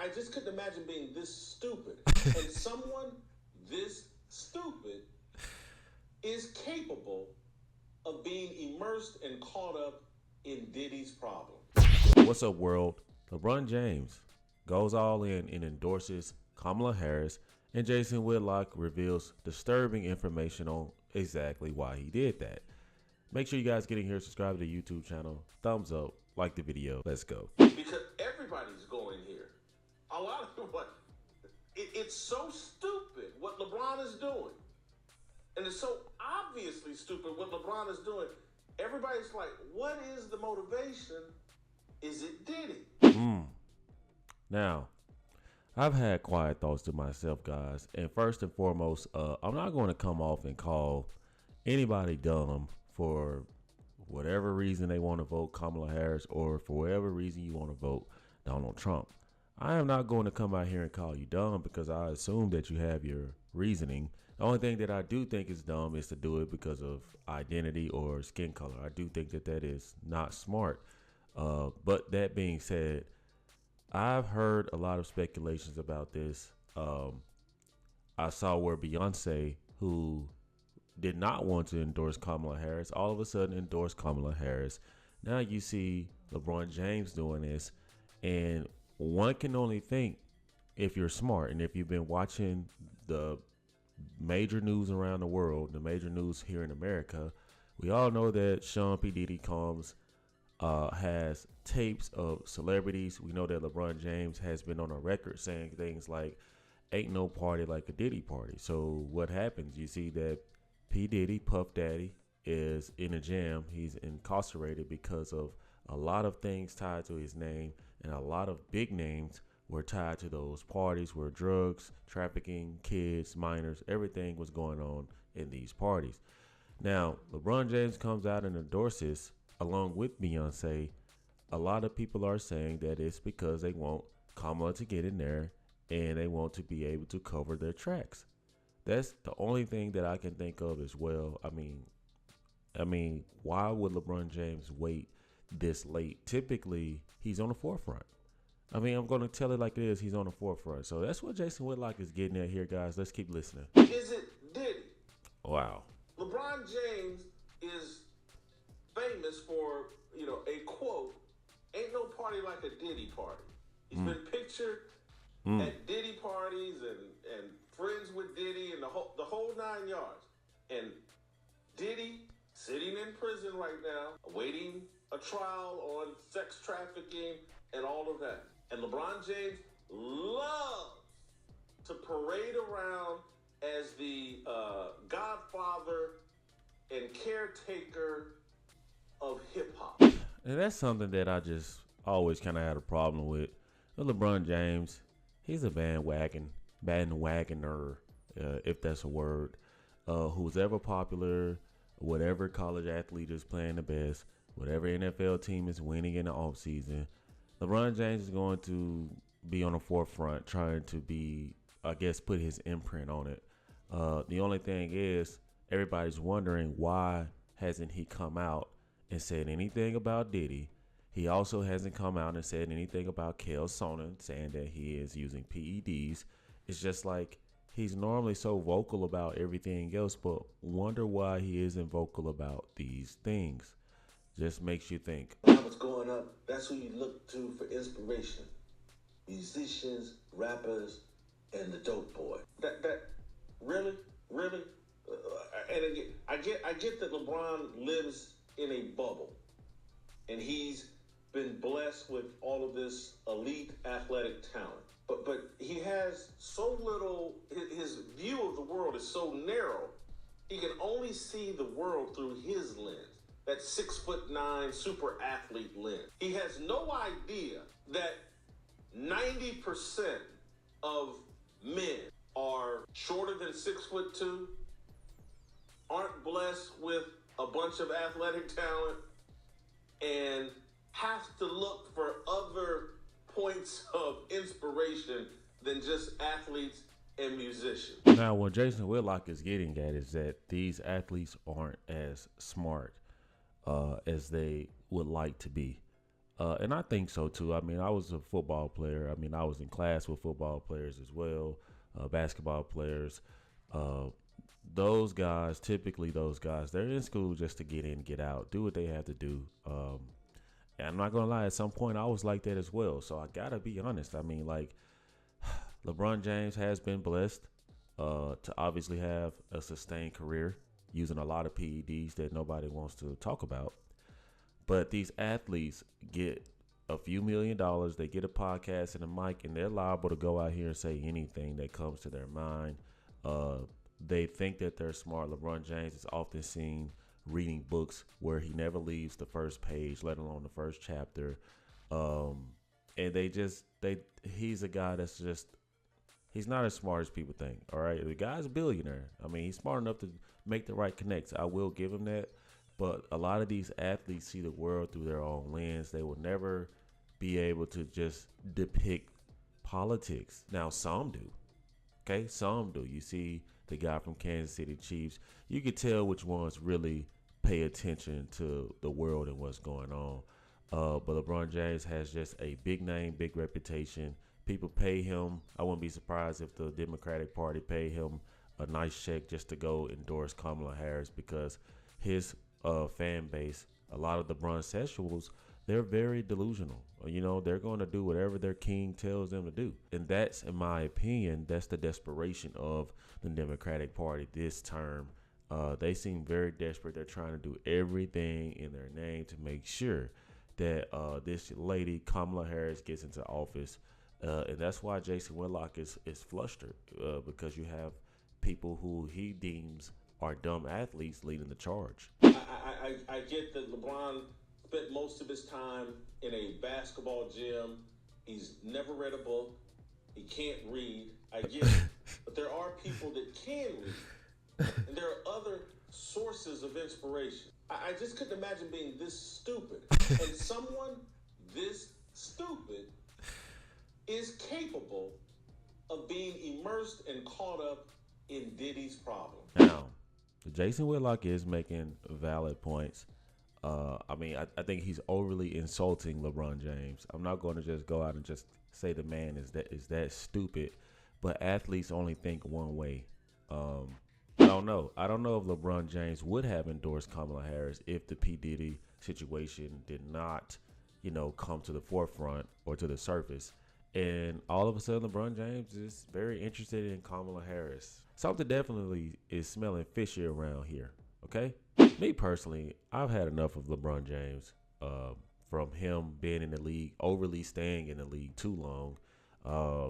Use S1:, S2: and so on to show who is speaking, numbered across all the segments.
S1: I just couldn't imagine being this stupid. And someone this stupid is capable of being immersed and caught up in Diddy's problem.
S2: What's up, world? LeBron James goes all in and endorses Kamala Harris, and Jason Whitlock reveals disturbing information on exactly why he did that. Make sure you guys get in here, subscribe to the YouTube channel, thumbs up, like the video. Let's go.
S1: Because everybody's going here. A lot of people, it's so stupid what LeBron is doing. And it's so obviously stupid what LeBron is doing. Everybody's like, what is the motivation? Is it Diddy?
S2: Now, I've had quiet thoughts to myself, guys. And first and foremost, I'm not going to come off and call anybody dumb for whatever reason they want to vote Kamala Harris or for whatever reason you want to vote Donald Trump. I am not going to come out here and call you dumb because I assume that you have your reasoning. The only thing that I do think is dumb is to do it because of identity or skin color. I do think that that is not smart. But that being said, I've heard a lot of speculations about this. I saw where Beyonce, who did not want to endorse Kamala Harris, all of a sudden endorsed Kamala Harris. Now you see LeBron James doing this, and one can only think, if you're smart and if you've been watching the major news around the world, the major news here in America, we all know that P.DIDDY has tapes of celebrities. We know that LeBron James has been on a record saying things like, ain't no party like a Diddy party. So what happens? You see that P.DIDDY, Puff Daddy, is in a jam. He's incarcerated because of a lot of things tied to his name, and a lot of big names were tied to those parties where drugs, trafficking, kids, minors, everything was going on in these parties. Now, LeBron James comes out and endorses, along with Beyonce. A lot of people are saying that it's because they want Kamala to get in there and they want to be able to cover their tracks. That's the only thing that I can think of as well. I mean, why would LeBron James wait this late? Typically, he's on the forefront. I'm going to tell it like it is. He's on the forefront. So that's what Jason Whitlock is getting at here, guys. Let's keep listening.
S1: Is it Diddy?
S2: Wow.
S1: LeBron James is famous for, a quote, ain't no party like a Diddy party. He's been pictured at Diddy parties and friends with Diddy and the whole 9 yards. And Diddy sitting in prison right now, awaiting a trial on sex trafficking and all of that. And LeBron James loves to parade around as the godfather and caretaker of hip-hop.
S2: And that's something that I just always kind of had a problem with LeBron James. He's a bandwagoner, if that's a word, who's ever popular, whatever college athlete is playing the best, whatever NFL team is winning in the offseason. LeBron James is going to be on the forefront trying to be, I guess, put his imprint on it. The only thing is, everybody's wondering why hasn't he come out and said anything about Diddy. He also hasn't come out and said anything about Kel Sonnen, saying that he is using PEDs. It's just like he's normally so vocal about everything else, but wonder why he isn't vocal about these things. Just makes you think.
S1: When I was growing up, that's who you look to for inspiration. Musicians, rappers, and the dope boy. That really? And again, I get that LeBron lives in a bubble, and he's been blessed with all of this elite athletic talent. But he has so little, his view of the world is so narrow, he can only see the world through his lens. That 6'9" super athlete lens. He has no idea that 90% of men are shorter than 6'2", aren't blessed with a bunch of athletic talent, and have to look for other points of inspiration than just athletes and musicians.
S2: Now, what Jason Whitlock is getting at is that these athletes aren't as smart as they would like to be. And I think so too. I mean, I was a football player. I mean, I was in class with football players as well, basketball players. Uh, those guys, typically those guys, they're in school just to get in, get out, do what they have to do. And I'm not gonna lie, at some point I was like that as well. So I gotta be honest. I mean, like LeBron James has been blessed to obviously have a sustained career using a lot of PEDs that nobody wants to talk about. But these athletes get a few $1,000,000. They get a podcast and a mic, and they're liable to go out here and say anything that comes to their mind. They think that they're smart. LeBron James is often seen reading books where he never leaves the first page, let alone the first chapter. And he's a guy that's just, he's not as smart as people think. All right. The guy's a billionaire. I mean, he's smart enough to make the right connects. I will give him that. But a lot of these athletes see the world through their own lens. They will never be able to just depict politics. Now, some do. Okay, some do. You see the guy from Kansas City Chiefs. You can tell which ones really pay attention to the world and what's going on. But LeBron James has just a big name, big reputation. People pay him. I wouldn't be surprised if the Democratic Party paid him a nice check just to go endorse Kamala Harris, because his fan base, a lot of the Bronsexuals, they're very delusional. You know, they're going to do whatever their king tells them to do. And that's, in my opinion, that's the desperation of the Democratic Party this term. They seem very desperate. They're trying to do everything in their name to make sure that this lady, Kamala Harris, gets into office. And that's why Jason Whitlock is flustered, because you have people who he deems are dumb athletes leading the charge.
S1: I get that LeBron spent most of his time in a basketball gym. He's never read a book. He can't read. I get it. But there are people that can read. And there are other sources of inspiration. I just couldn't imagine being this stupid. And someone this stupid is capable of being immersed and caught up in Diddy's problem.
S2: Now, Jason Whitlock is making valid points. I mean, I think he's overly insulting LeBron James. I'm not going to just go out and just say the man is that stupid, but athletes only think one way. I don't know. I don't know if LeBron James would have endorsed Kamala Harris if the P. Diddy situation did not, come to the forefront or to the surface. And all of a sudden, LeBron James is very interested in Kamala Harris. Something definitely is smelling fishy around here, okay? Me personally, I've had enough of LeBron James, from him being in the league, overly staying in the league too long.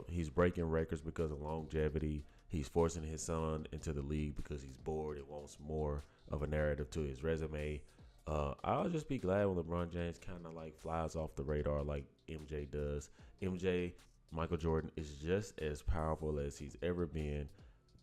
S2: He's breaking records because of longevity. He's forcing his son into the league because he's bored and wants more of a narrative to his resume. I'll just be glad when LeBron James kind of like flies off the radar like MJ does. MJ, Michael Jordan, is just as powerful as he's ever been.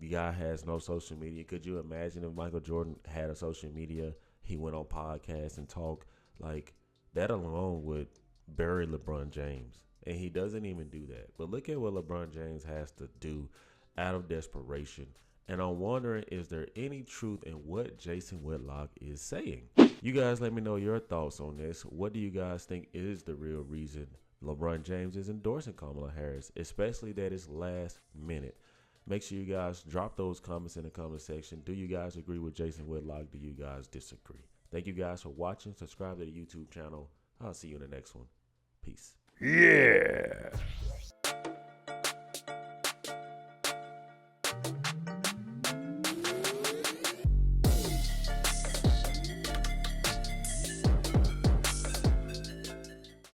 S2: The guy has no social media. Could you imagine if Michael Jordan had a social media? He went on podcasts and talked. Like, that alone would bury LeBron James. And he doesn't even do that. But look at what LeBron James has to do out of desperation. And I'm wondering, is there any truth in what Jason Whitlock is saying? You guys let me know your thoughts on this. What do you guys think is the real reason LeBron James is endorsing Kamala Harris, especially that it's last minute? Make sure you guys drop those comments in the comment section. Do you guys agree with Jason Whitlock? Do you guys disagree? Thank you guys for watching. Subscribe to the YouTube channel. I'll see you in the next one. Peace.
S3: Yeah.